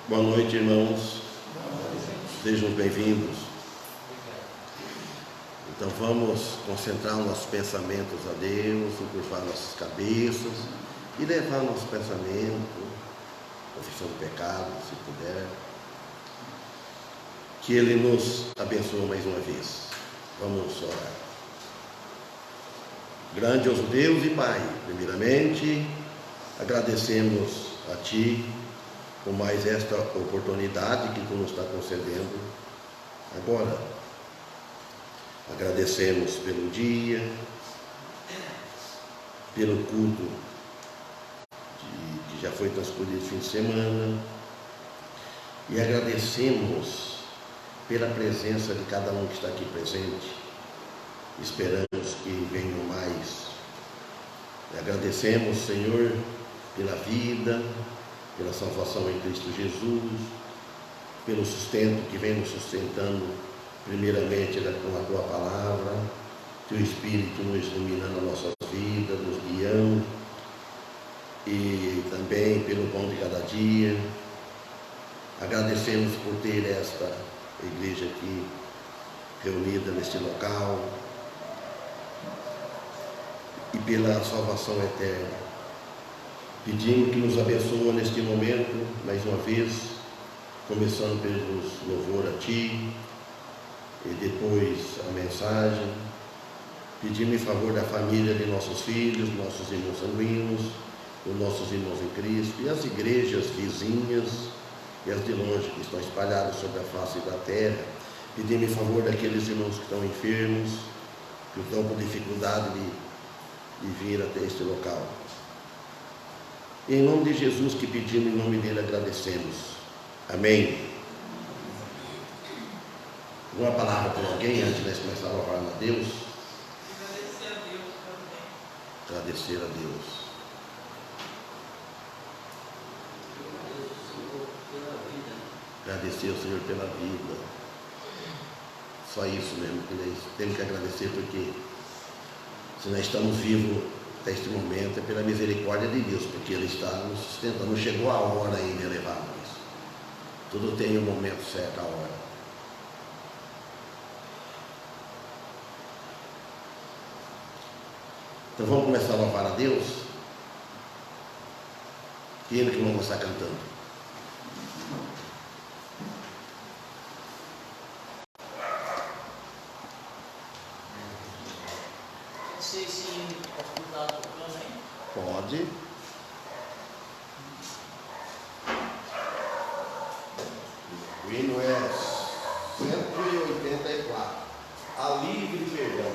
Boa noite, irmãos. Sejam bem-vindos. Então vamos concentrar nossos pensamentos a Deus, encurvar nossas cabeças e levar nosso pensamento, confissão do pecado, se puder. Que Ele nos abençoe mais uma vez. Vamos orar. Grandioso Deus e Pai, primeiramente agradecemos a Ti por mais esta oportunidade que Tu nos está concedendo agora. Agradecemos pelo dia, pelo culto que já foi transcorrido fim de semana, e agradecemos pela presença de cada um que está aqui presente. Esperamos que venham mais. E agradecemos, Senhor, pela vida, pela salvação em Cristo Jesus, pelo sustento que vem nos sustentando, primeiramente com a Tua Palavra, Teu Espírito nos iluminando a nossa vida, nos guiando, e também pelo pão de cada dia. Agradecemos por ter esta igreja aqui reunida neste local e pela salvação eterna. Pedimos que nos abençoe neste momento, mais uma vez, começando pelos louvor a Ti, e depois a mensagem. Pedimos em favor da família de nossos filhos, nossos irmãos sanguíneos, os nossos irmãos em Cristo, e as igrejas vizinhas e as de longe que estão espalhadas sobre a face da terra. Pedimos em favor daqueles irmãos que estão enfermos, que estão com dificuldade de vir até este local. Em nome de Jesus que pedimos, em nome dele agradecemos. Amém. Uma palavra para alguém antes de nós começar a louvar a Deus? Agradecer a Deus também. Agradecer a Deus. Agradecer ao Senhor pela vida. Só isso mesmo que nós temos que agradecer, porque se nós estamos vivos até este momento é pela misericórdia de Deus, porque Ele está nos sustentando. Não chegou a hora ainda de levarmos isso. Tudo tem um momento certo, a hora. Então vamos começar a louvar a Deus. E Ele que vamos começar cantando. Não sei se posso estar tocando aí. Pode. O hino é 184. A livre perdão.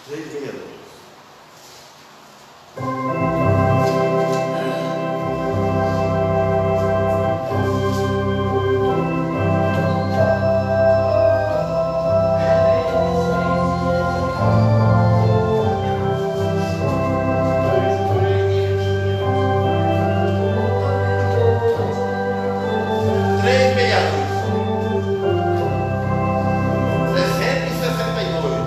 Três vereadores. Três vereadores. 368.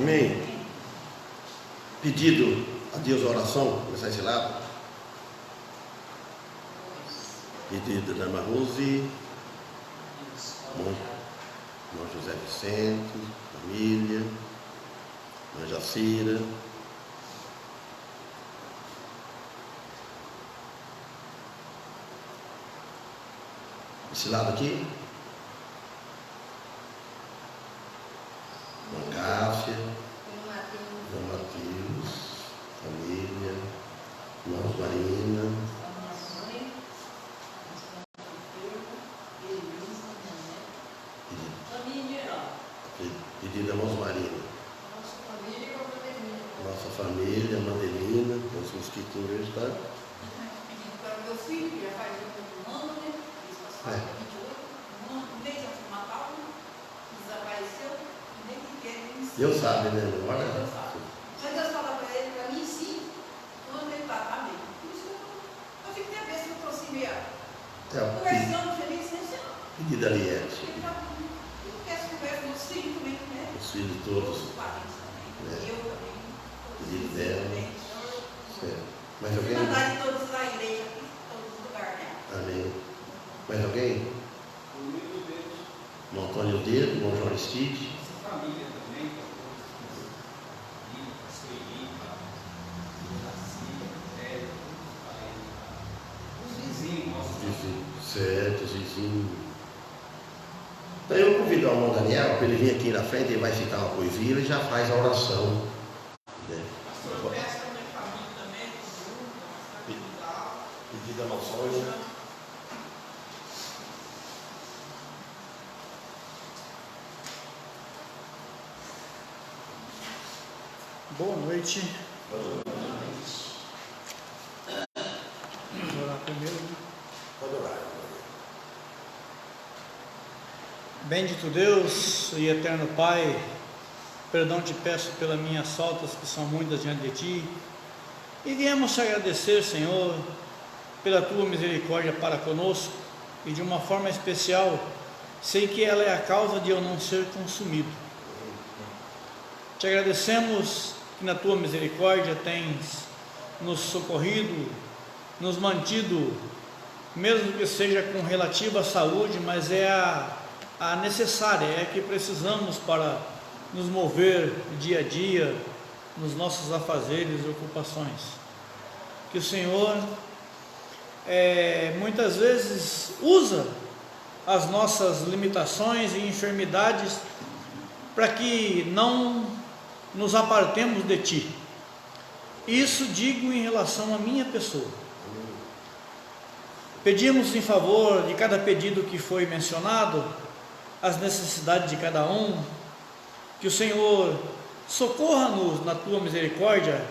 Amém. Pedido a Deus a oração, começar esse lado. Pedido da Maruse, irmão José Vicente, família, irmã Jacira. Esse lado aqui, irmã Cássia, irmão Matheus, família, irmãos Marina, pedido a irmãos Marina, nossa família, Madelina, nosso mosquitinho hoje está. Pedido para o meu filho, que já faz um ano, né? Um mês antes do Natal, desapareceu, e nem sequer me ensina. Deus sabe, né? Olha. Deus sabe. Mas Deus fala para ele, para mim sim, quando ele está bem. Por isso eu fico até vez que eu estou assim meio conversando feliz, né? Pedido a Liette. Eu peço conversa com os filhos também, né? Os filhos todos. Os parentes também. Eu também. Pedido dela. Certo. Mais alguém? Mandar de todos da igreja, em todos os lugares, né? Amém. Mais alguém? Irmão Antônio Dedo, irmão João Aristide. Família também, os vizinhos, nossos Certo, vizinho. Então eu convido o irmão Daniel para ele vir aqui na frente, ele vai citar uma poesia, ele já faz a oração. Né? Pedido a noções. Boa noite. Vamos orar primeiro. Pode orar. Bendito Deus e eterno Pai, perdão te peço pelas minhas faltas, que são muitas diante de Ti, e viemos te agradecer, Senhor, pela Tua misericórdia para conosco, e de uma forma especial, sei que ela é a causa de eu não ser consumido. Te agradecemos que na Tua misericórdia tens nos socorrido, nos mantido, mesmo que seja com relativa saúde, mas é a necessária, é a que precisamos para nos mover dia a dia nos nossos afazeres e ocupações. Que o Senhor muitas vezes usa as nossas limitações e enfermidades para que não nos apartemos de Ti. Isso digo em relação à minha pessoa. Pedimos em favor de cada pedido que foi mencionado, as necessidades de cada um, que o Senhor socorra-nos na Tua misericórdia,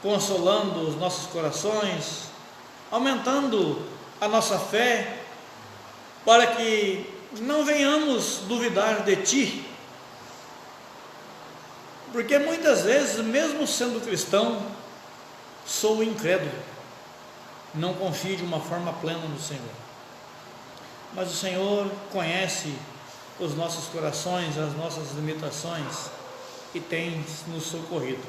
consolando os nossos corações, aumentando a nossa fé, para que não venhamos duvidar de Ti, porque muitas vezes, mesmo sendo cristão, sou incrédulo, não confio de uma forma plena no Senhor, mas o Senhor conhece os nossos corações, as nossas limitações, e tem nos socorrido.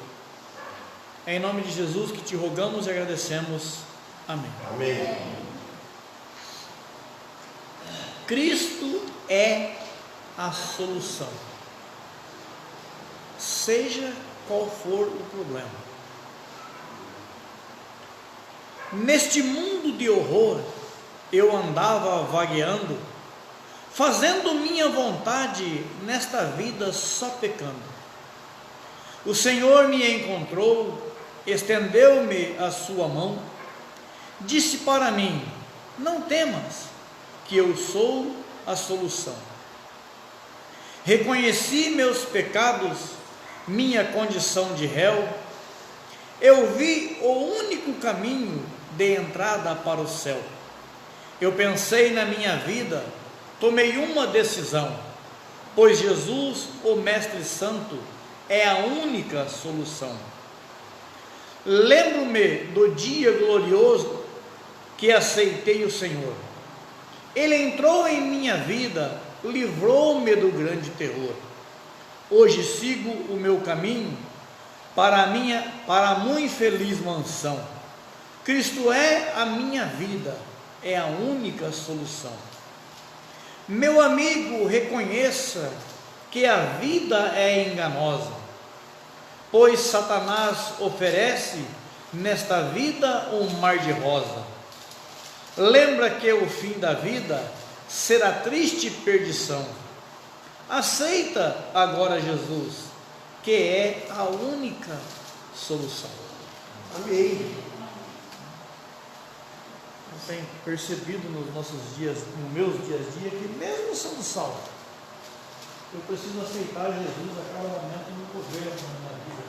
É em nome de Jesus que te rogamos e agradecemos. Amém. Amém. Cristo é a solução, seja qual for o problema. Neste mundo de horror, eu andava vagueando, fazendo minha vontade nesta vida só pecando. O Senhor me encontrou, estendeu-me a sua mão, disse para mim: não temas, que eu sou a solução. Reconheci meus pecados, minha condição de réu, eu vi o único caminho de entrada para o céu. Eu pensei na minha vida, tomei uma decisão, pois Jesus, o Mestre Santo, é a única solução. Lembro-me do dia glorioso que aceitei o Senhor. Ele entrou em minha vida, livrou-me do grande terror. Hoje sigo o meu caminho para a muito feliz mansão. Cristo é a minha vida, é a única solução. Meu amigo, reconheça que a vida é enganosa, pois Satanás oferece nesta vida um mar de rosa. Lembra que o fim da vida será triste perdição. Aceita agora Jesus, que é a única solução. Amém. Eu tenho percebido nos nossos dias, nos meus dias a dia, que mesmo sendo salvo, eu preciso aceitar Jesus a cada momento no governo na minha vida.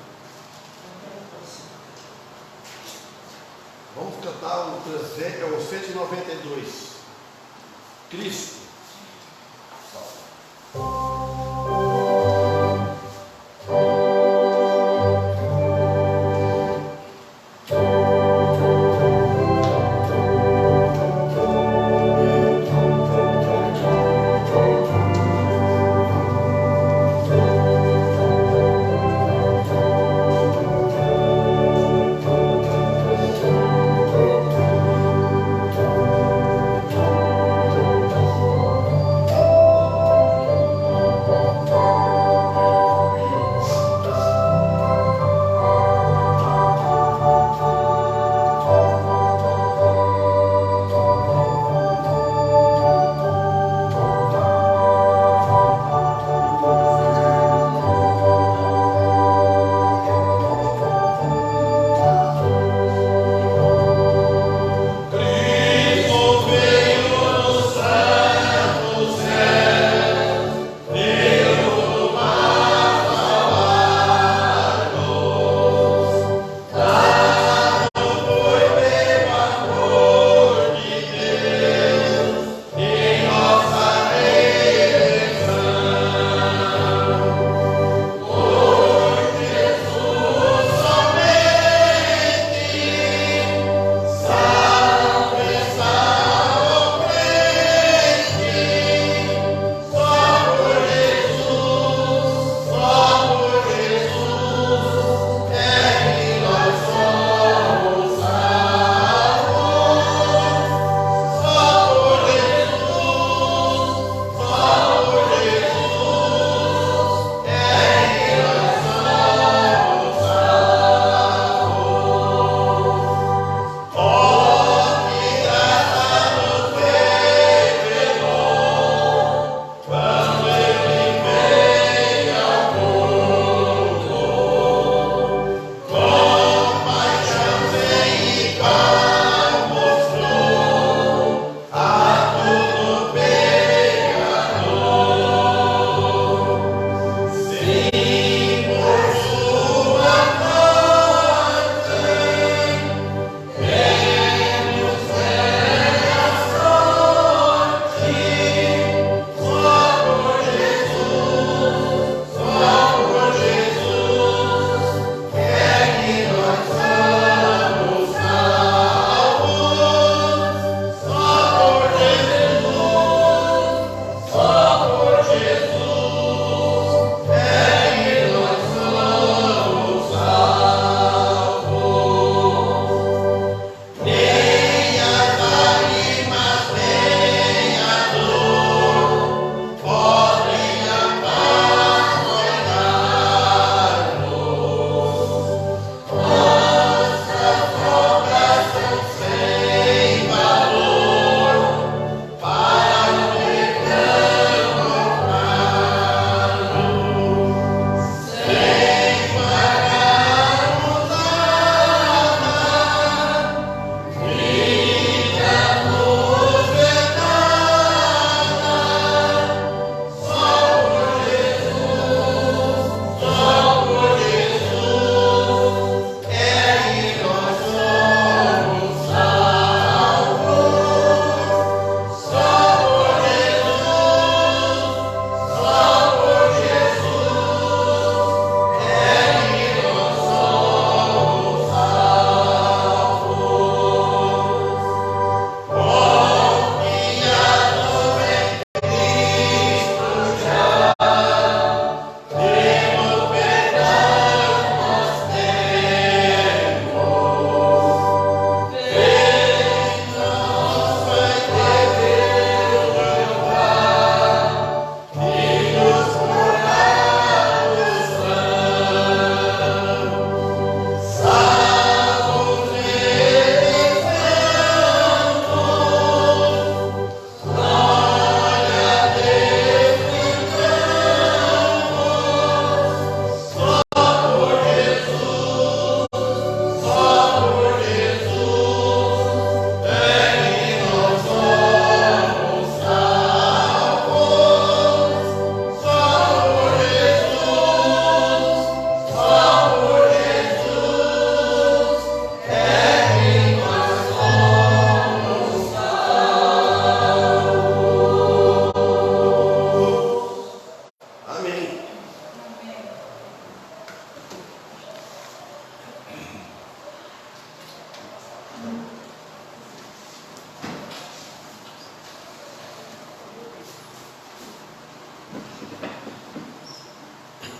Vamos cantar o 192. Cristo.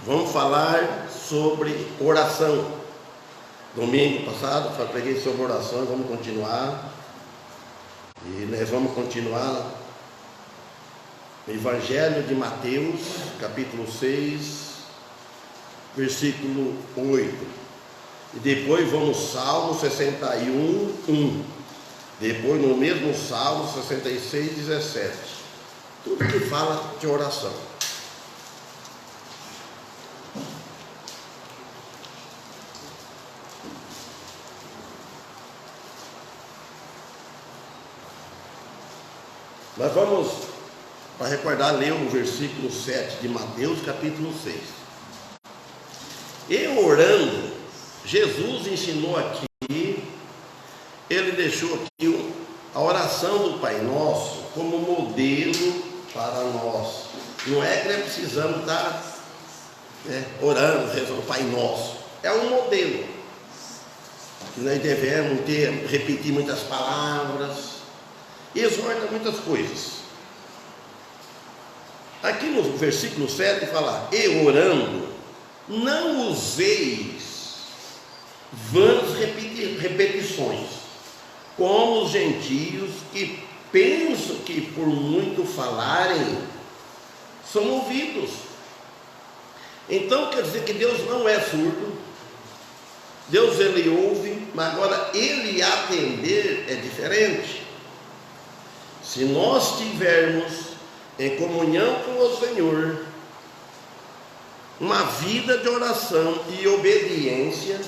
Vamos falar sobre oração. Domingo passado eu preguei sobre oração, vamos continuar. E nós vamos continuar no Evangelho de Mateus, capítulo 6, versículo 8. E depois vamos Salmo 61, 1. Depois no mesmo Salmo 66, 17. Tudo que fala de oração. Nós vamos, para recordar, ler o versículo 7 de Mateus, capítulo 6. E orando, Jesus ensinou aqui, ele deixou aqui a oração do Pai Nosso como modelo para nós. Não é que nós precisamos estar orando, rezando o Pai Nosso. É um modelo que nós devemos repetir muitas palavras. Exorta muitas coisas. Aqui no versículo 7 fala: e orando, não useis vãs repetições, como os gentios que pensam que por muito falarem são ouvidos. Então quer dizer que Deus não é surdo. Deus ele ouve, mas agora ele atender é diferente. Se nós tivermos em comunhão com o Senhor uma vida de oração e obediência,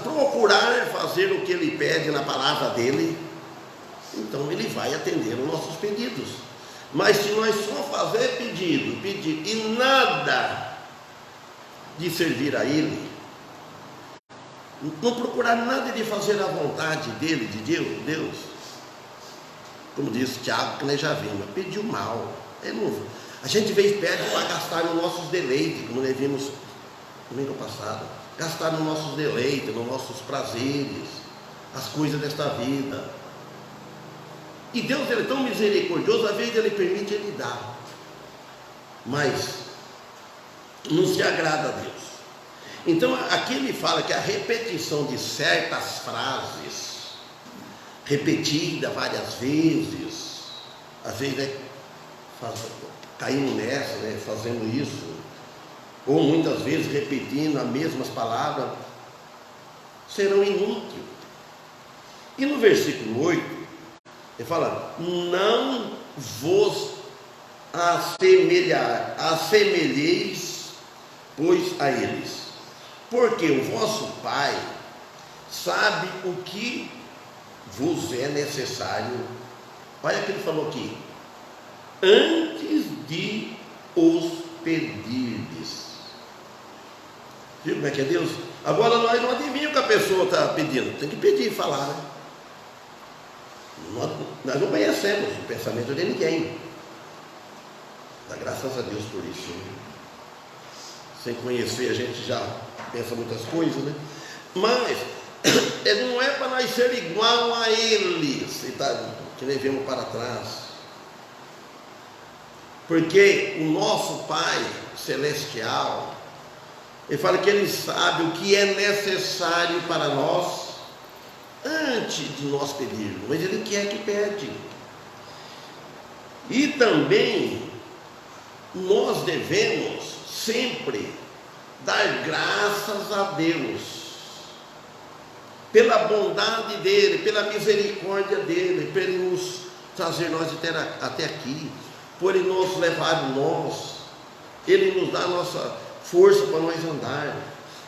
procurar fazer o que Ele pede na palavra dEle, então Ele vai atender os nossos pedidos. Mas se nós só fazer pedido e nada de servir a Ele, não procurar nada de fazer a vontade dEle, de Deus, como disse Tiago, que nós já vimos, pediu mal. A gente veio pede para gastar nos nossos deleites, como nós vimos domingo passado. Gastar nos nossos deleites, nos nossos prazeres, as coisas desta vida. E Deus ele é tão misericordioso, às vezes Ele permite, Ele dá. Mas não se agrada a Deus. Então aqui ele fala que a repetição de certas frases, repetida várias vezes, às vezes caímos nessa, fazendo isso, ou muitas vezes repetindo as mesmas palavras, serão inúteis. E no versículo 8, ele fala: não vos assemelheis, pois a eles, porque o vosso Pai sabe o que vos é necessário. Olha o que ele falou aqui: antes de os pedirdes. Viu como é que é Deus? Agora nós não adivinhamos o que a pessoa está pedindo. Tem que pedir e falar, né? Nós não conhecemos o pensamento de ninguém. Dá graças a Deus por isso, né? Sem conhecer a gente já pensa muitas coisas, né? Mas não é para nós ser igual a eles, que nem vemos para trás. Porque o nosso Pai Celestial, Ele fala que Ele sabe o que é necessário para nós antes de nós pedirmos, mas Ele quer que pede. E também nós devemos sempre dar graças a Deus pela bondade dEle, pela misericórdia dEle, por Ele nos trazer nós até aqui, por Ele nos levar Ele nos dá a nossa força para nós andar,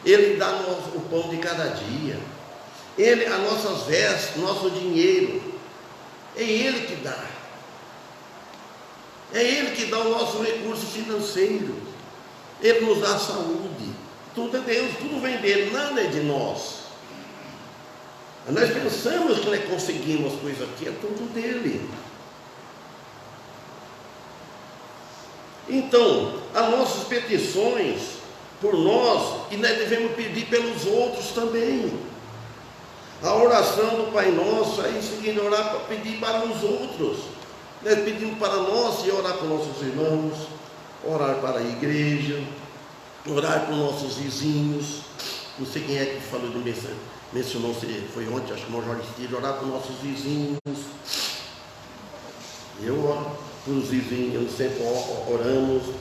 Ele dá o pão de cada dia, Ele, as nossas vestes, nosso dinheiro, é Ele que dá, é Ele que dá o nosso recurso financeiro, Ele nos dá saúde, tudo é Deus, tudo vem dEle, nada é de nós. Nós pensamos que nós conseguimos as coisas aqui, é tudo dEle. Então, as nossas petições por nós, e nós devemos pedir pelos outros também. A oração do Pai Nosso é isso que orar para pedir para os outros. Nós pedimos para nós e orar para nossos irmãos, orar para a igreja, orar para os nossos vizinhos. Não sei quem é que falou de mencionou, se foi ontem, acho que o irmão Jorge Steve, orar para os nossos vizinhos. Eu oro para os vizinhos, sempre oramos.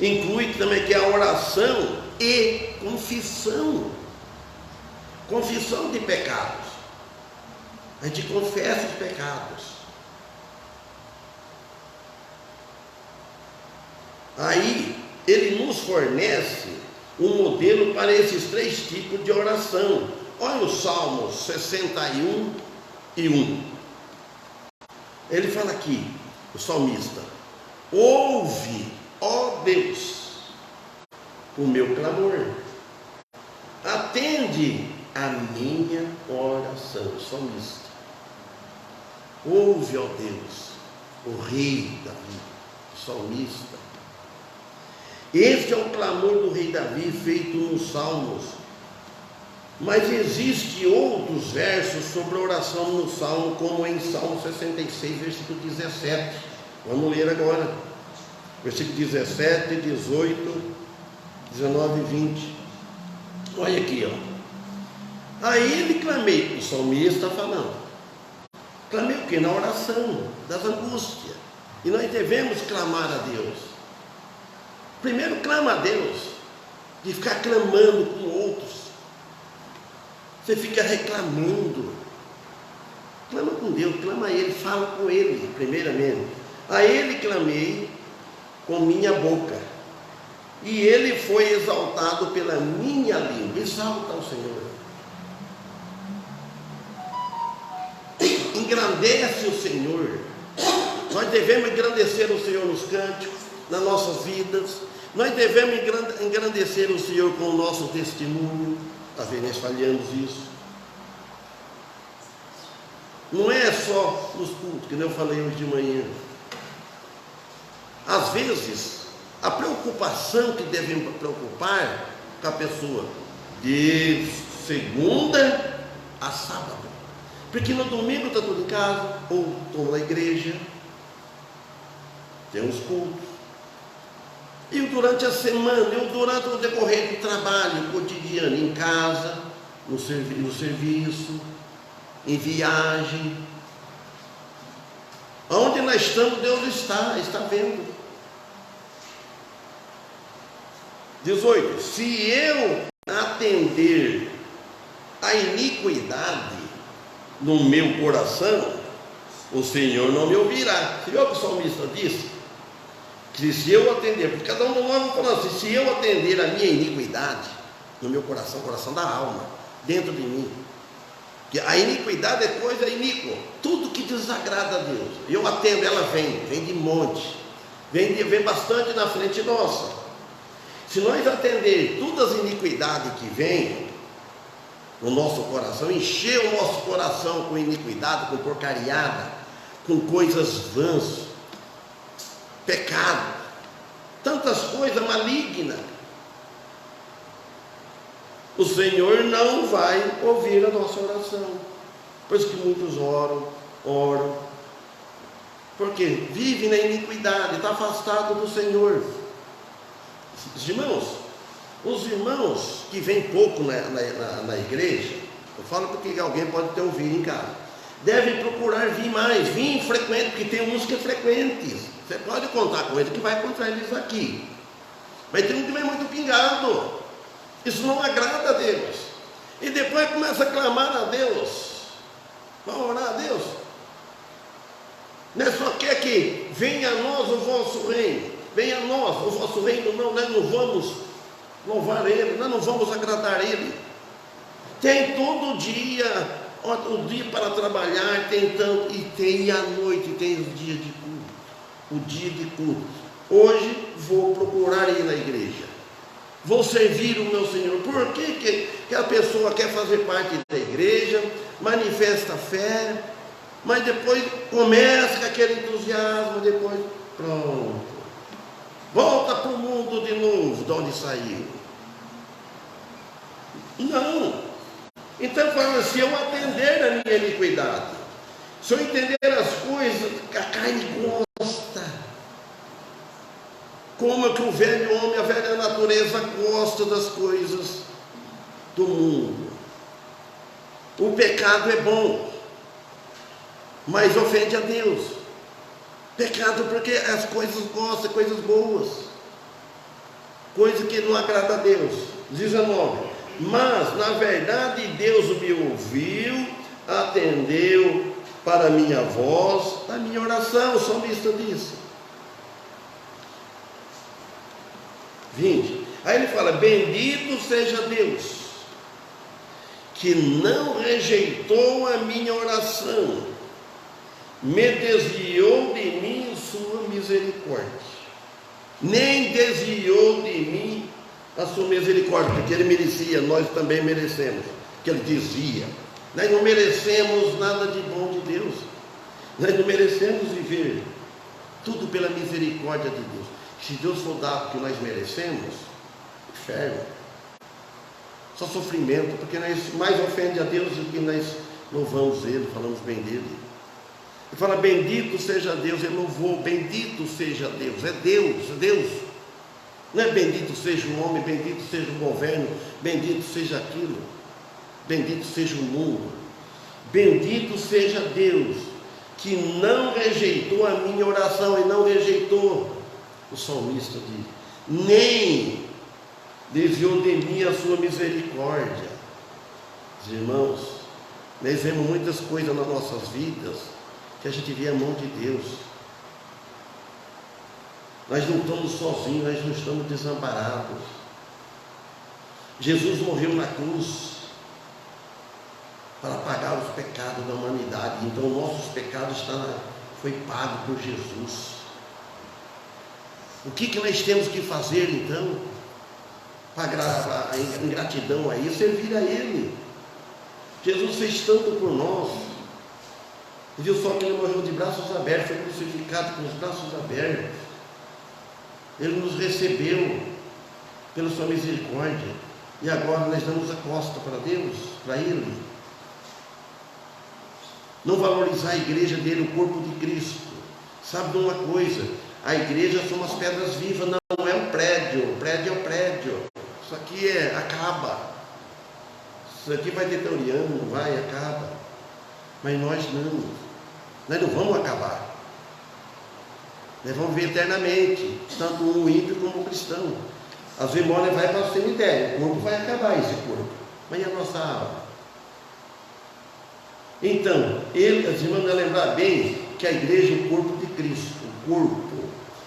Inclui também que a oração e confissão. Confissão de pecados. A gente confessa os pecados. Aí, ele nos fornece um modelo para esses 3 tipos de oração. Olha o Salmo 61 e 1. Ele fala aqui, o salmista: ouve, ó Deus, o meu clamor, atende a minha oração. O salmista: ouve, ó Deus, o rei Davi, o salmista. Este é o clamor do rei Davi feito nos Salmos. Mas existe outros versos sobre a oração no Salmo, como em Salmo 66, versículo 17. Vamos ler agora. Versículo 17, 18, 19 e 20. Olha aqui, ó. A ele clamei, o salmista está falando. Clamei o quê? Na oração das angústias. E nós devemos clamar a Deus. Primeiro clama a Deus, de ficar clamando com outros. Você fica reclamando. Clama com Deus, clama a Ele, fala com Ele, primeiramente. A Ele clamei com minha boca, e Ele foi exaltado pela minha língua. Exalta o Senhor. Engrandece o Senhor. Nós devemos engrandecer o Senhor nos cânticos, nas nossas vidas. Nós devemos engrandecer o Senhor com o nosso testemunho. Às vezes nós falhamos isso. Não é só nos cultos, que eu falei hoje de manhã. Às vezes, a preocupação que devemos preocupar com a pessoa de segunda a sábado. Porque no domingo está tudo em casa, ou estou na igreja, tem os cultos. E durante a semana, e durante o decorrer do trabalho cotidiano, em casa, no serviço, em viagem. Onde nós estamos, Deus está vendo. 18. Se eu atender a iniquidade no meu coração, o Senhor não me ouvirá. Você viu o que o salmista disse? Que se eu atender, porque cada um de nós não fala assim, se eu atender a minha iniquidade no meu coração, coração da alma, dentro de mim, que a iniquidade é coisa iníqua, tudo que desagrada a Deus, eu atendo, ela vem de monte, vem bastante na frente nossa. Se nós atender todas as iniquidades que vêm no nosso coração, encher o nosso coração com iniquidade, com porcariada, com coisas vãs, pecado, tantas coisas malignas, o Senhor não vai ouvir a nossa oração. Por isso que muitos oram, porque vive na iniquidade, está afastado do Senhor. Os irmãos que vêm pouco na igreja, eu falo porque alguém pode ter ouvido em casa, devem procurar vir mais, vir frequente, porque tem uns que é frequentes. Você pode contar com ele, que vai encontrar eles aqui. Mas tem um que vem muito pingado. Isso não agrada a Deus. E depois começa a clamar a Deus. Vamos orar a Deus. Não é só quer que venha a nós o vosso reino. Venha a nós o vosso reino. Não, nós não vamos louvar Ele, nós não vamos agradar Ele. Tem todo dia, o dia para trabalhar, e tem a noite, tem os dias de culto. O dia de culto. Hoje vou procurar ir na igreja. Vou servir o meu Senhor. Por que a pessoa quer fazer parte da igreja, manifesta fé, mas depois começa com aquele entusiasmo, depois pronto, volta para o mundo de novo, de onde saiu? Não. Então fala, se eu atender a minha iniquidade, se eu entender as coisas que a carne gosta, Como é que o velho homem, a velha natureza gosta das coisas do mundo. O pecado é bom, mas ofende a Deus. Pecado porque as coisas gostam, coisas boas, coisa que não agrada a Deus. 19. Mas na verdade Deus me ouviu, atendeu para a minha voz, a minha oração. O salmista disse. 20. Aí ele fala: bendito seja Deus, que não rejeitou a minha oração, me desviou de mim sua misericórdia, nem desviou de mim a sua misericórdia, porque ele merecia, nós também merecemos, que ele dizia. Nós não merecemos nada de bom de Deus, nós não merecemos viver, tudo pela misericórdia de Deus. Se Deus for dar o que nós merecemos, inferno, só sofrimento, porque nós mais ofende a Deus do que nós louvamos Ele, falamos bem dEle. Ele fala: bendito seja Deus. Ele louvou: bendito seja Deus. É Deus, é Deus. Não é bendito seja o homem, bendito seja o governo, bendito seja aquilo, bendito seja o mundo. Bendito seja Deus, que não rejeitou a minha oração. E não rejeitou, o salmista diz, nem desviou de mim a sua misericórdia. Irmãos, nós vemos muitas coisas nas nossas vidas que a gente vê a mão de Deus. Nós não estamos sozinhos, nós não estamos desamparados. Jesus morreu na cruz para pagar os pecados da humanidade. Então nossos pecados foi pago por Jesus. O que nós temos que fazer então para agravar a ingratidão a Ele? Servir a Ele. Jesus fez tanto por nós. Viu só que Ele morreu de braços abertos, foi crucificado com os braços abertos. Ele nos recebeu pela sua misericórdia. E agora nós damos a costa para Deus, para Ele. Não valorizar a igreja dele, o corpo de Cristo. Sabe de uma coisa? A igreja são as pedras vivas, não é um prédio. O prédio é o prédio. Isso aqui acaba. Isso aqui vai deteriorando, acaba. Mas nós não vamos acabar. Nós vamos ver eternamente, tanto o ímpio como o cristão. As memórias vai para o cemitério, o corpo vai acabar, esse corpo. Mas e a nossa alma? Então, as irmãs vão lembrar bem que a igreja é o corpo de Cristo, o corpo.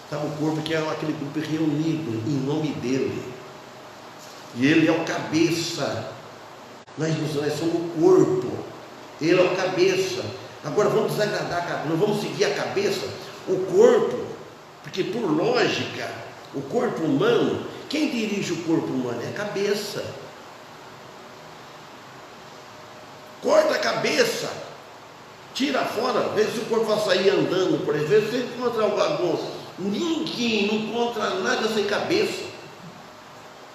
Sabe, o corpo que é aquele grupo reunido em nome dele. E ele é o cabeça. Nós somos o corpo. Ele é o cabeça. Agora vamos desagradar a cabeça, não vamos seguir a cabeça, o corpo, porque por lógica, o corpo humano, quem dirige o corpo humano é a cabeça. Corta a cabeça, tira fora, vê se o corpo vai sair andando, por exemplo, você encontra algum, ninguém não encontra nada sem cabeça.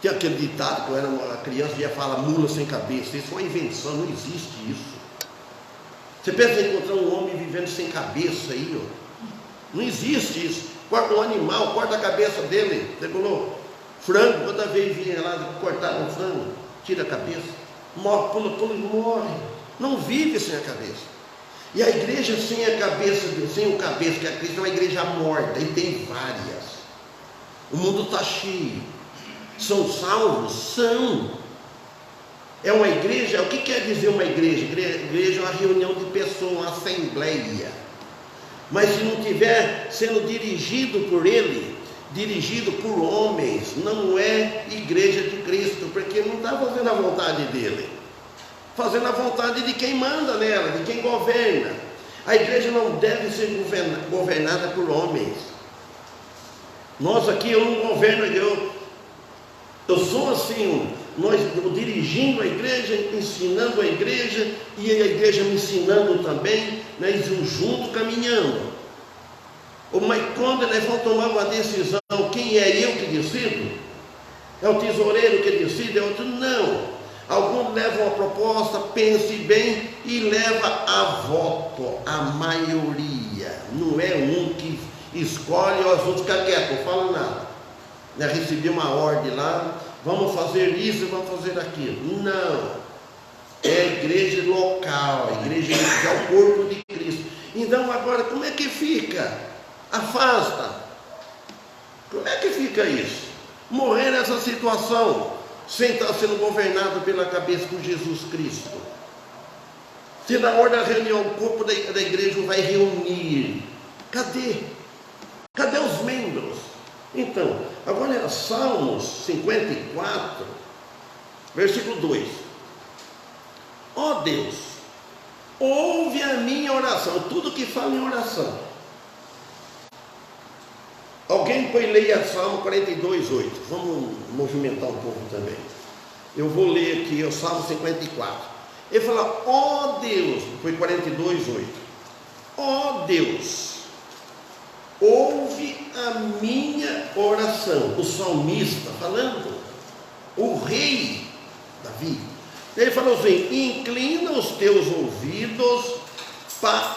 Tem aquele ditado, quando eu era uma criança, ia falar mula sem cabeça. Isso é uma invenção, não existe isso. Você pensa em encontrar um homem vivendo sem cabeça aí, ó. Não existe isso. Corta um animal, corta a cabeça dele. Regulou frango, toda vez vinha lá cortar um frango, tira a cabeça, morre, pula e morre. Não vive sem a cabeça. E a igreja sem a cabeça, sem o cabeça, que a Cristo é uma igreja morta, e tem várias. O mundo está cheio. São salvos? São. É uma igreja, o que quer dizer uma igreja? Igreja é uma reunião de pessoas, uma assembleia. Mas se não estiver sendo dirigido por Ele, dirigido por homens, não é igreja de Cristo, porque não está fazendo a vontade dEle, fazendo a vontade de quem manda nela, de quem governa. A igreja não deve ser governada por homens. Nós aqui, eu não governo, eu sou assim, nós dirigindo a igreja, ensinando a igreja, e a igreja me ensinando também, nós juntos caminhando. Mas quando nós vamos tomar uma decisão, quem é eu que decido? É o tesoureiro que decide? É outro? Não. Alguns levam a proposta, pense bem e leva a voto, a maioria. Não é um que escolhe, os outros ficam quietos, não falam nada. né, recebi uma ordem lá, vamos fazer isso, vamos fazer aquilo. Não, é a igreja local, a igreja que é o corpo de Cristo. Então agora como é que fica? Afasta. Como é que fica isso? Morrer nessa situação, sem estar sendo governado pela cabeça por Jesus Cristo. Se na hora da reunião o corpo da igreja vai reunir, cadê? Cadê os membros? Então, agora é Salmos 54, versículo 2. Ó Deus, ouve a minha oração, tudo que fala em oração. Alguém põe, leia Salmo 42, 8. Vamos movimentar um pouco também. Eu vou ler aqui o Salmo 54. Ele fala, ó Deus, foi 42, 8. Ó Deus, ouve a minha oração. O salmista falando, o rei Davi, ele falou assim, inclina os teus ouvidos para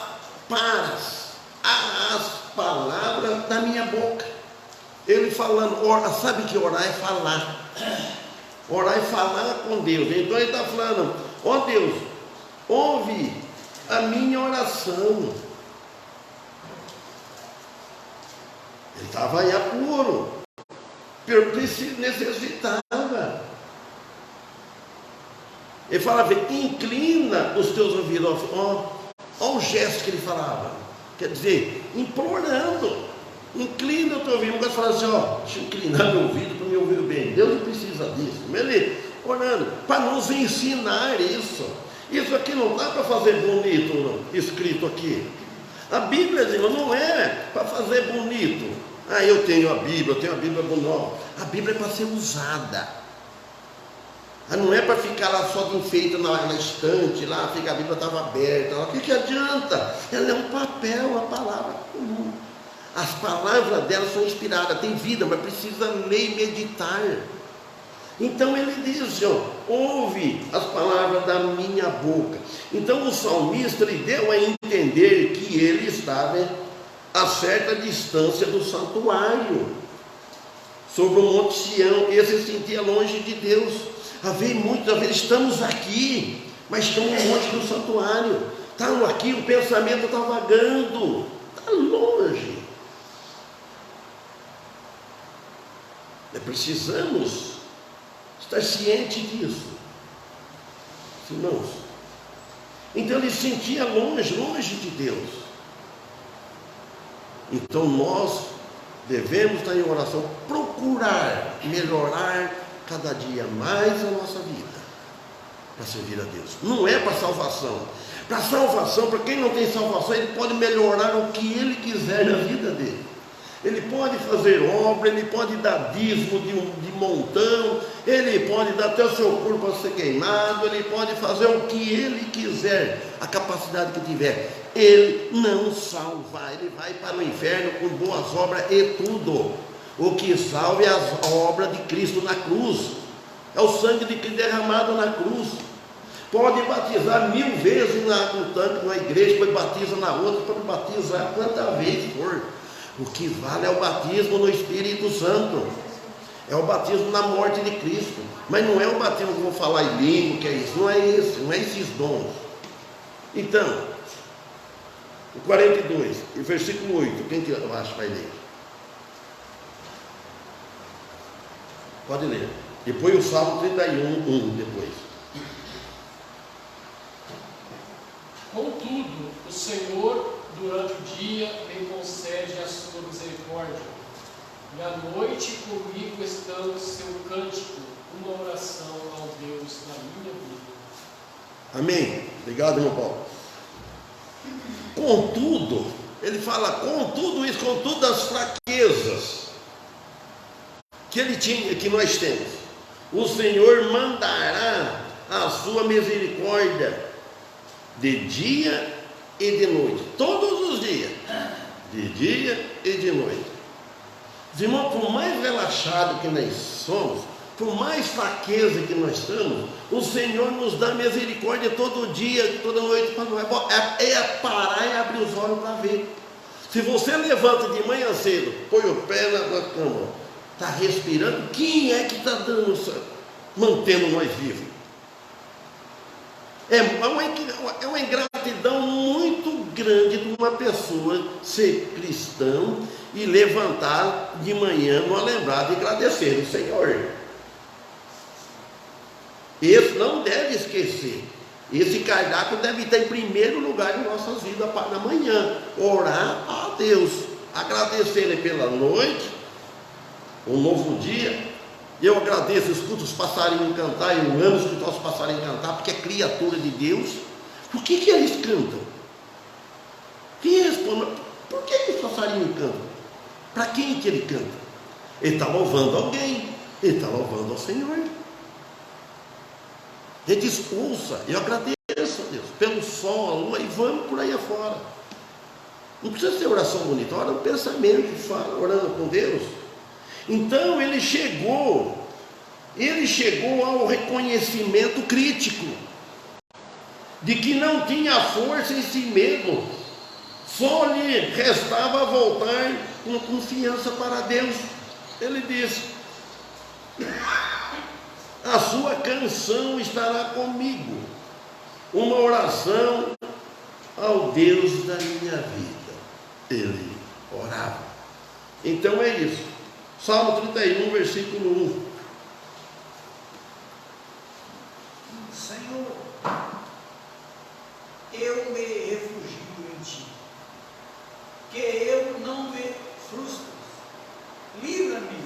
as palavras da minha boca. Ele falando, sabe que orar é falar. Orar é falar com Deus. Então ele está falando, ó Deus, ouve a minha oração. Ele estava em apuro, necessitava. Ele falava, inclina os teus ouvidos. Olha o gesto que ele falava. Quer dizer, implorando. Inclina o teu ouvido. Não falar assim, deixa eu inclinar meu ouvido para me ouvir bem. Deus não precisa disso. Ele orando para nos ensinar isso. Isso aqui não dá para fazer bonito, não, escrito aqui. A Bíblia, não é para fazer bonito. Eu tenho a Bíblia bonita. A Bíblia é para ser usada. Não é para ficar lá só de enfeite na estante, lá fica a Bíblia estava aberta. O que adianta? Ela é um papel, a palavra comum. As palavras dela são inspiradas, tem vida, mas precisa ler e meditar. Então ele diz, ouve as palavras da minha boca. Então o salmista lhe deu a entender que ele estava a certa distância do santuário, sobre o Monte Sião. Ele se sentia longe de Deus. Muitas vezes estamos aqui, mas estamos longe do santuário. Estamos aqui, o pensamento está vagando, está longe. Precisamos estar cientes disso, irmãos. Então ele se sentia longe de Deus. Então nós devemos estar em oração, procurar melhorar cada dia mais a nossa vida, para servir a Deus. Não é para salvação. Para salvação, para quem não tem salvação, ele pode melhorar o que ele quiser na vida dele. Ele pode fazer obra, ele pode dar dízimo de montão, ele pode dar até o seu corpo para ser queimado, ele pode fazer o que ele quiser, a capacidade que tiver. Ele não salva, ele vai para o inferno com boas obras e tudo. O que salva é a obra de Cristo na cruz, é o sangue de Cristo derramado na cruz. Pode batizar 1000 vezes no tanque, na igreja, depois batiza na outra, pode batizar quantas vezes for. O que vale é o batismo no Espírito Santo, é o batismo na morte de Cristo. Mas não é o batismo que eu vou falar em língua, que é isso, não é esse, não é esses dons. Então, o 42, o versículo 8, quem que eu acho que vai ler? Pode ler. Depois o Salmo 31, depois. Contudo, o Senhor, durante o dia, me concede a sua misericórdia, e à noite comigo está o seu cântico, uma oração ao Deus da minha vida. Amém? Obrigado, irmão Paulo. Contudo, ele fala, contudo isso, contudo as fraquezas que ele tinha, que nós temos, o Senhor mandará a sua misericórdia de dia e de noite, todos os dias, de dia e de noite. Irmão, por mais relaxado que nós somos, por mais fraqueza que nós estamos, o Senhor nos dá misericórdia todo dia, toda noite, para nós. É parar e abrir os olhos para ver. Se você levanta de manhã cedo, põe o pé na cama, está respirando, quem é que está mantendo nós vivos? É uma ingratidão muito grande de uma pessoa ser cristão e levantar de manhã não lembrar de agradecer o Senhor. Esse não deve esquecer. Esse cardápio deve estar em primeiro lugar em nossas vidas para amanhã. Orar a Deus, agradecer Ele pela noite, um novo dia. Eu agradeço, escuto os passarinhos cantar, eu amo escutar os passarinhos cantar, porque é criatura de Deus. Por que eles cantam? Quem responde? Por que os passarinhos cantam? Para quem que ele canta? Ele está louvando alguém, ele está louvando ao Senhor. Ele diz, ouça, eu agradeço a Deus pelo sol, a lua, e vamos por aí afora. Não precisa ser oração bonita, ora um pensamento, fala, orando com Deus. Então ele chegou ao reconhecimento crítico de que não tinha força em si mesmo, só lhe restava voltar com confiança para Deus. Ele disse, a sua canção estará comigo, uma oração ao Deus da minha vida. Ele orava. Então é isso. Salmo 31, versículo 1. Senhor, eu me refugio em Ti, que eu não me frustre. Livra-me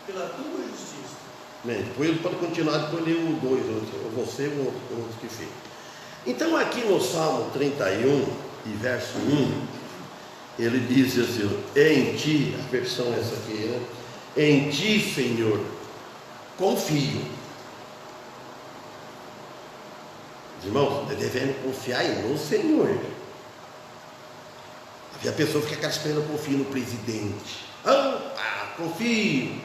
pela Tua justiça. Bem, depois ele pode continuar, depois ler o 2, ou você ou outro que fez. Então aqui no Salmo 31, e verso 1, ele diz assim, em Ti, a versão essa aqui, né? Em Ti, Senhor, confio. Irmãos, devemos confiar no Senhor. Havia pessoas que ficam esperando, confio no presidente. Confio.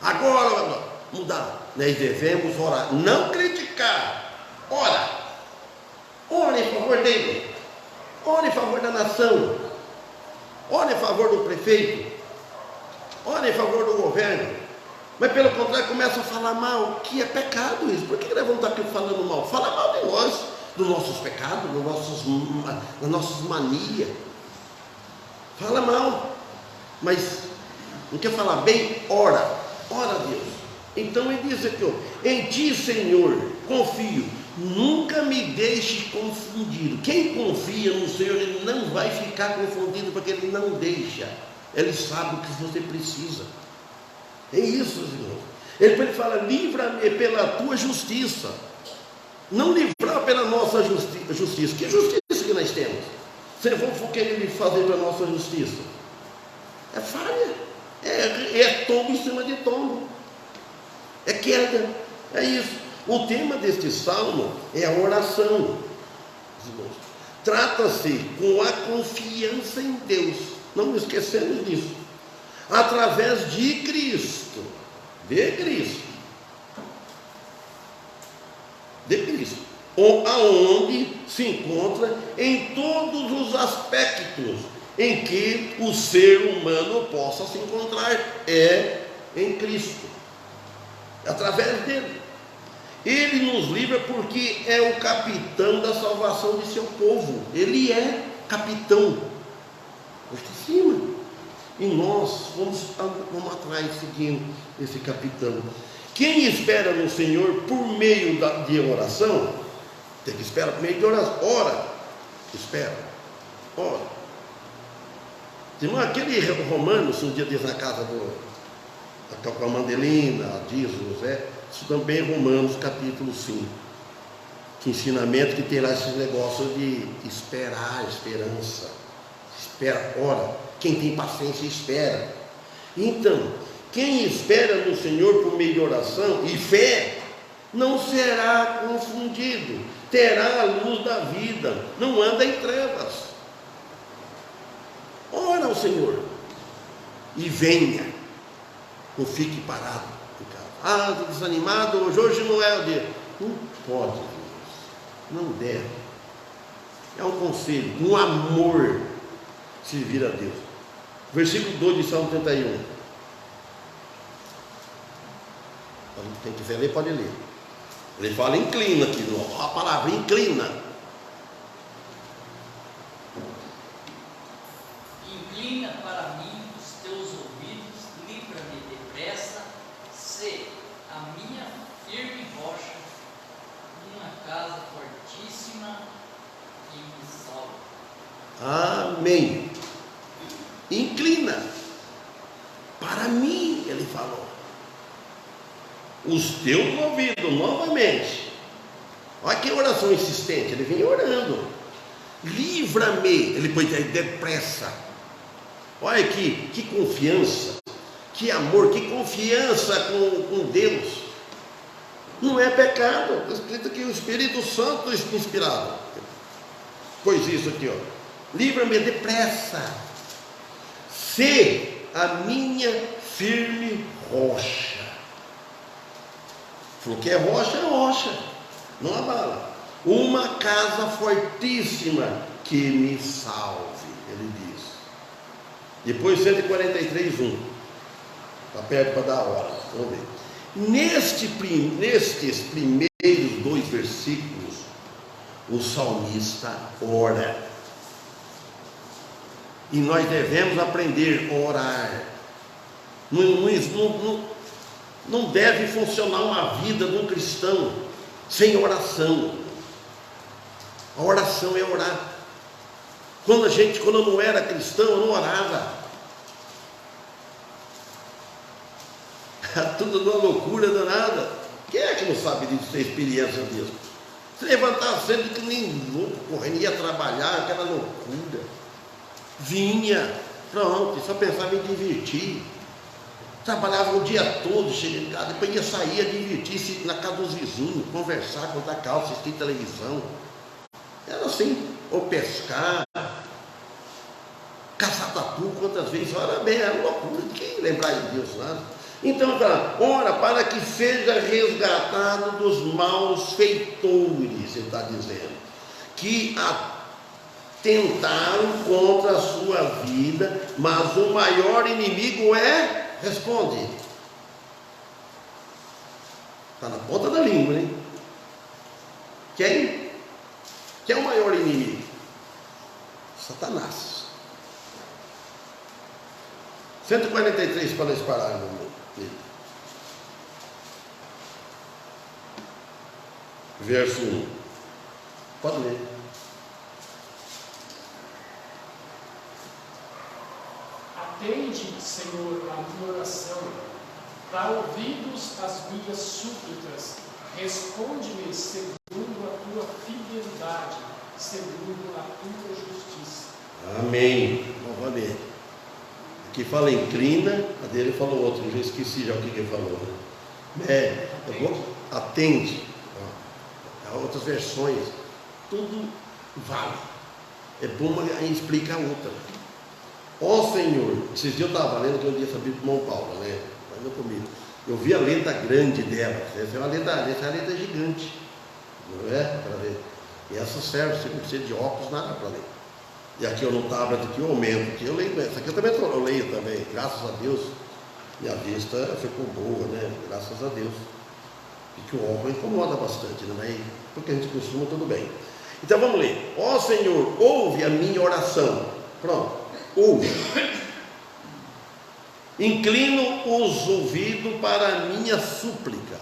Agora, mudar. Nós devemos orar, não criticar. Ora em favor dele. Ora em favor da nação. Ora em favor do prefeito. Ora em favor do governo. Mas pelo contrário começa a falar mal, que é pecado isso. Por que nós vamos estar aqui falando mal? Fala mal de nós, dos nossos pecados, das nossas manias. Fala mal. Mas não quer falar bem? Ora a Deus. Então ele diz aqui, em Ti, Senhor, confio, nunca me deixe confundido. Quem confia no Senhor, ele não vai ficar confundido, porque ele não deixa. Ele sabe o que você precisa. É isso, Senhor. Ele fala, livra-me pela Tua justiça. Não livrar pela nossa justiça. Que justiça que nós temos? Se for querer fazer para a nossa justiça, é falha. É tombo em cima de tombo. É queda. É isso. O tema deste salmo é a oração. Trata-se com a confiança em Deus. Não esquecemos disso. Através de Cristo. De Cristo. Aonde se encontra em todos os aspectos em que o ser humano possa se encontrar, é em Cristo, através dele. Ele nos livra porque é o capitão da salvação de seu povo. Ele é capitão. Está em cima. E nós vamos atrás seguindo esse capitão. Quem espera no Senhor por meio de oração, tem que esperar por meio de oração. Ora. Irmão, aquele Romanos, um dia diz na casa da Mandelina, diz José, isso também é Romanos capítulo 5. Que ensinamento que terá esse negócio de esperar, esperança. Espera, ora. Quem tem paciência espera. Então, quem espera no Senhor por meio de oração e fé, não será confundido, terá a luz da vida, não anda em trevas. Ora ao Senhor e venha, não fique parado em casa. Estou desanimado, hoje não é o dia. Não pode, não deve. É um conselho, um amor servir a Deus. Versículo 2 de Salmo 31. Quem quiser ler, pode ler. Ele fala inclina aqui, a palavra inclina. Inclina para mim os teus ouvidos, livra-me depressa, sê a minha firme rocha, uma casa fortíssima que me salva. Amém. Inclina para mim, ele falou, os teus ouvidos, novamente. Olha que oração insistente, ele vem orando. Livra-me, ele põe depressa. Olha que confiança, que amor, que confiança com Deus. Não é pecado, está escrito que o Espírito Santo é inspirado. Pois isso aqui, ó. Livra-me depressa, sê a minha firme rocha. Falou que é rocha, não abala. Uma casa fortíssima que me salve, ele diz. Depois 143:1. Está perto para dar a hora, vamos ver. Nestes primeiros 2 versículos, o salmista ora. E nós devemos aprender a orar. Não deve funcionar uma vida de um cristão sem oração. A oração é orar. Quando eu não era cristão, eu não orava. Tudo numa loucura danada. Quem é que não sabe disso, ter experiência disso? Se levantava cedo que nem louco, correndo, ia trabalhar, aquela loucura. Vinha, pronto, só pensava em divertir. Trabalhava o dia todo, chegava em casa, depois ia sair a divertir-se na casa dos vizinhos, conversar, contar calça, assistir televisão. Era assim, ou pescar, caçar tatu, quantas vezes, ora bem, era loucura, de quem lembrar de Deus, nada. Então, ora para que seja resgatado dos maus feitores, ele está dizendo, que atentaram contra a sua vida, mas o maior inimigo responde. Está na ponta da língua, hein? Quem é o maior inimigo? Satanás. 143 para nós pararmos, meu querido. Verso 1. Pode ler. Atende, Senhor, a minha oração, dá ouvidos às minhas súplicas, responde-me segundo a tua fidelidade, segundo a tua justiça. Amém. Novamente. Aqui fala inclina, a dele falou outro, eu já esqueci já o que ele falou. Atende. Há outras versões. Tudo vale. É bom explicar outra. Ó Senhor, esses dias eu estava lendo que eu dia sabia do Mão Paulo, né? Mas não comigo. Eu vi a letra grande dela. Essa é uma letra, essa é a letra gigante. Não é? Para ver. E essa serve, você não precisa de óculos, nada para ler. E aqui eu no tablet aqui eu aumento, aqui eu leio essa aqui eu leio também, graças a Deus. Minha vista ficou boa, né? Graças a Deus. E que o óculos incomoda bastante, né? Mas porque a gente costuma, tudo bem. Então vamos ler. Ó Senhor, ouve a minha oração. Pronto. Ouve. Inclino os ouvidos para a minha súplica.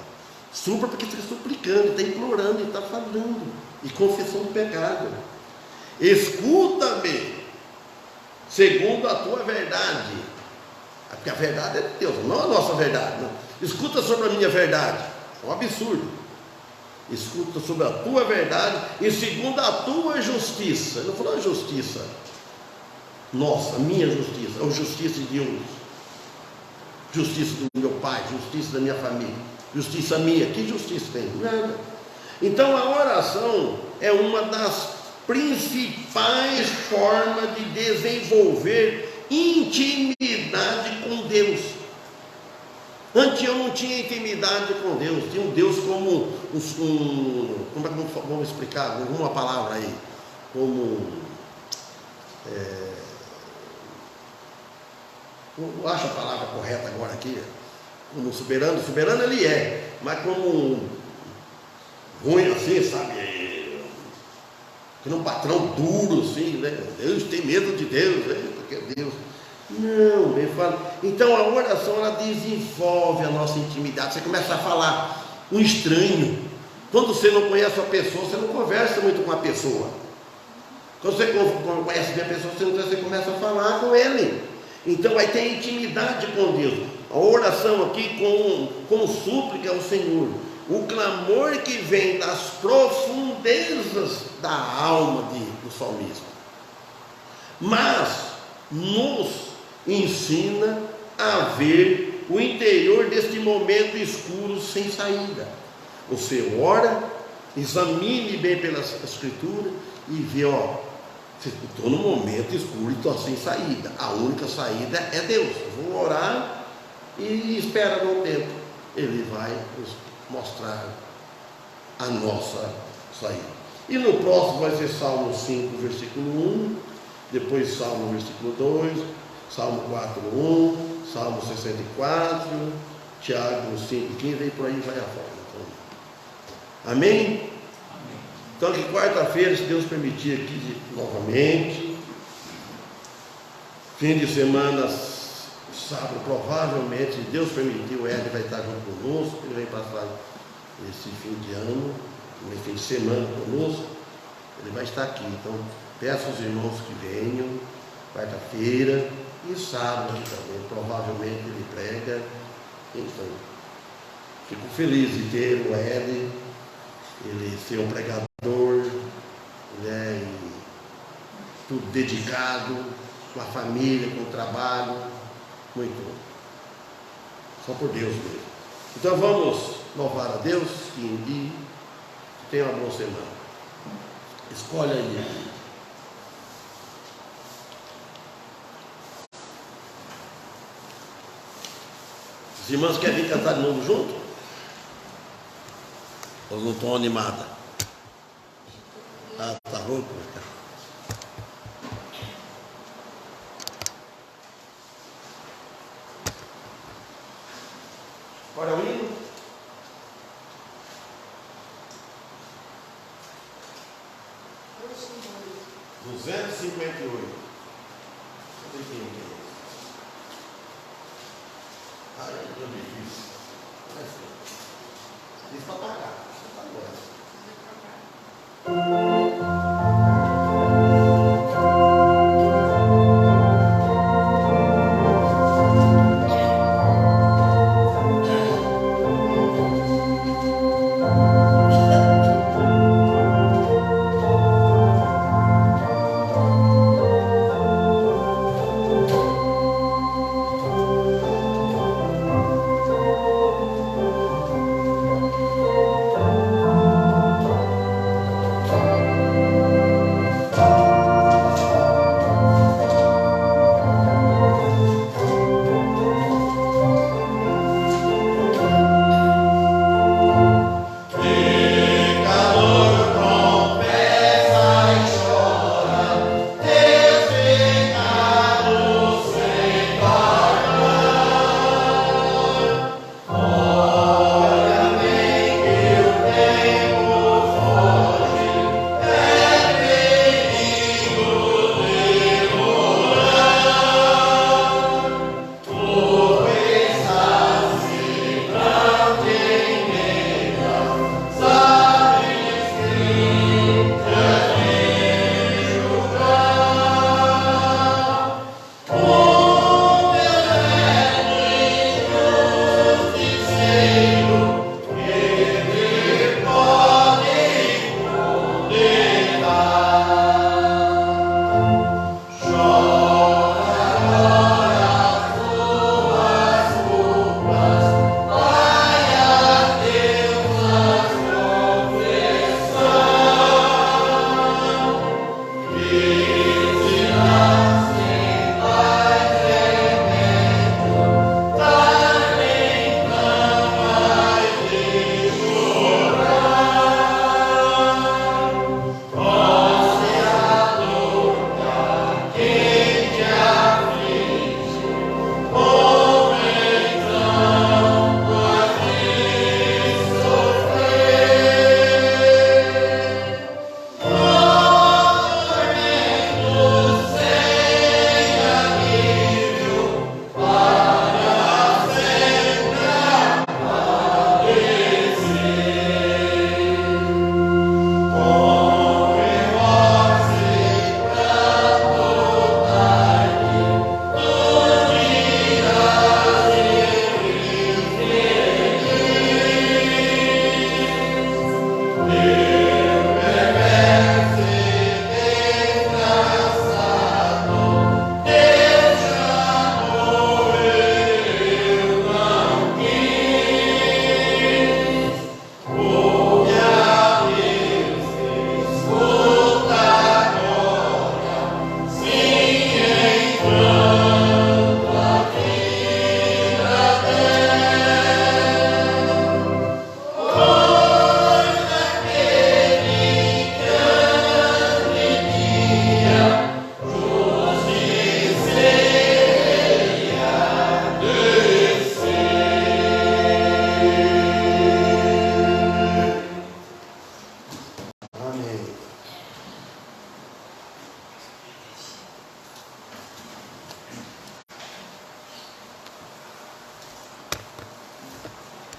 Súplica porque está suplicando, está implorando, está falando e confessando o pecado. Escuta-me segundo a tua verdade. Porque a verdade é de Deus, não a nossa verdade. Não. Escuta sobre a minha verdade. É um absurdo. Escuta sobre a tua verdade e segundo a tua justiça. Ele não falou a justiça nossa, minha justiça, ou justiça de Deus, justiça do meu pai, justiça da minha família, justiça minha. Que justiça tem? Nada. Então a oração é uma das principais formas de desenvolver intimidade com Deus. Antes eu não tinha intimidade com Deus, tinha um Deus como como é que vamos explicar? Uma palavra aí, eu acho a palavra correta agora aqui, como soberano. Soberano ele é, mas como ruim assim, sabe? Como um patrão duro assim, né? Deus tem medo de Deus, né? Porque é Deus. Não, ele fala. Então a oração ela desenvolve a nossa intimidade. Você começa a falar um estranho. Quando você não conhece a pessoa, você não conversa muito com a pessoa. Quando você conhece bem a pessoa, você começa a falar com ele. Então vai ter intimidade com Deus. A oração aqui com súplica ao Senhor. O clamor que vem das profundezas da alma do salmista. Mas nos ensina a ver o interior deste momento escuro sem saída. Você ora, examine bem pelas escrituras e vê, estou num momento escuro e estou sem saída. A única saída é Deus. Eu vou orar e espera no tempo. Ele vai nos mostrar a nossa saída. E no próximo vai ser Salmo 5, versículo 1, depois Salmo versículo 2, Salmo 4, 1, Salmo 64, Tiago 5, 15, e por aí vai a forma. Amém? Então que quarta-feira, se Deus permitir aqui novamente, fim de semana, sábado, provavelmente, se Deus permitir, o Ed vai estar junto conosco, ele vai passar esse fim de ano, esse fim de semana conosco, ele vai estar aqui. Então peço aos irmãos que venham, quarta-feira e sábado também, provavelmente ele prega. Então, fico feliz de ter o Ed, ele ser um pregador, né, e tudo dedicado, com a família, com o trabalho, muito bom. Só por Deus mesmo. Então vamos louvar a Deus e tenha uma boa semana. Escolhe aí. Os irmãos querem vir cantar de novo junto? Ou não estão animadas? Ah, tá rouco? Qual é o hino? 258. Ah, é difícil. Isso para pagar. Isso para agora.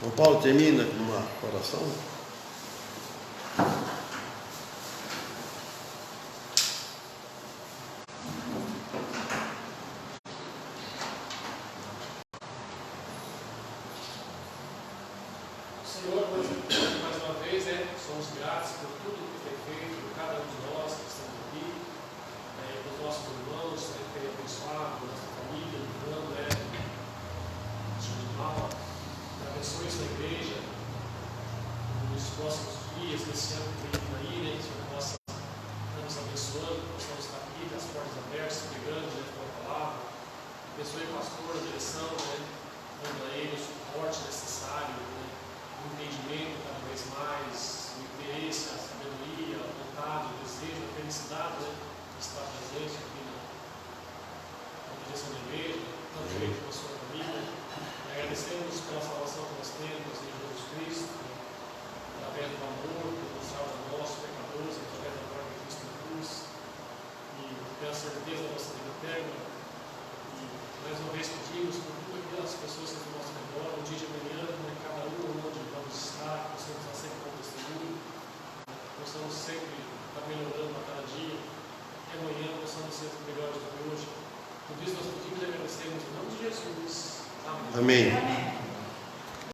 João Paulo termina com uma oração. Senhor, mais uma vez, somos gratos por tudo que foi feito, por cada um de nós que estamos aqui, pelos nossos irmãos, que tem abençoado, por nossa família, lutando, de mal. Abençoe sua igreja nos próximos dias, nesse ano que vem aí, que o Senhor possa estar nos abençoando, possamos estar aqui, com as portas abertas, pregando diante da tua palavra. Abençoe o pastor, a direção, dando a ele o suporte necessário, o entendimento cada vez mais, o interesse, a sabedoria, a vontade, o desejo, a felicidade de estar presente aqui na direção da igreja, tanto ele como a sua família. Agradecemos pela salvação que nós temos em Jesus Cristo, através do amor que demonstrado a nós, pecadores, através da morte de Cristo na cruz, e pela certeza da nossa vida eterna. E mais uma vez pedimos por todas aquelas pessoas que estão ao nosso redor, no dia de amanhã, cada um onde vamos estar, possamos estar sempre com testemunho, possamos sempre estar melhorando a cada dia, e amanhã possamos ser melhores do que hoje. Por isso nós pedimos e agradecemos em nome de Jesus. Amém. Amém.